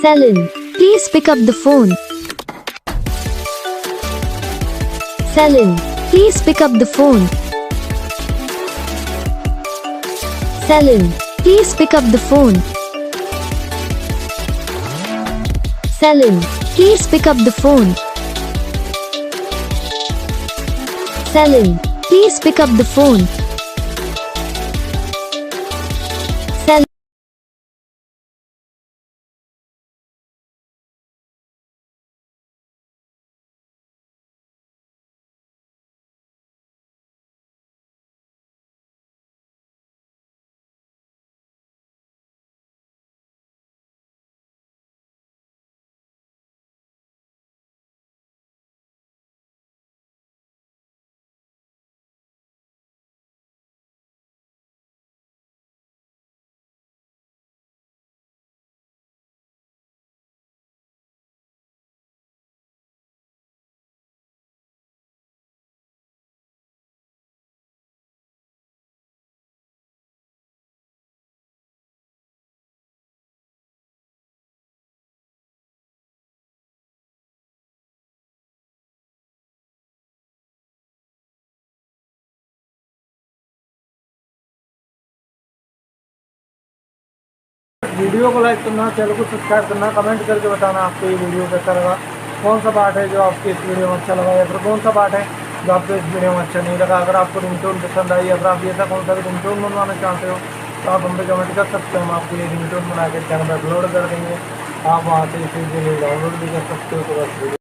Selin, please pick up the phone. Selin, please pick up the phone. Selin, please pick up the phone. Selin, please pick up the phone. Selin, please pick up the phone. Selin. Video को like करना, channel को subscribe करना, comment करके बताना आपको ये video कैसा लगा, कौन सा पार्ट है जो आपको इस वीडियो में अच्छा लगा या फिर कौन सा पार्ट है जो आपको इस वीडियो में अच्छा नहीं लगा। अगर आपको रिंगटोन पसंद आई या फिर आप ऐसा कौन सा भी रिंगटोन बनवाना चाहते हो तो आप हम पे कमेंट कर सकते हो। हम आपको ये रिंगटोन बना के चैनल पर अपलोड कर देंगे, आप वहाँ से इसे डाउनलोड भी कर सकते हो। तो बस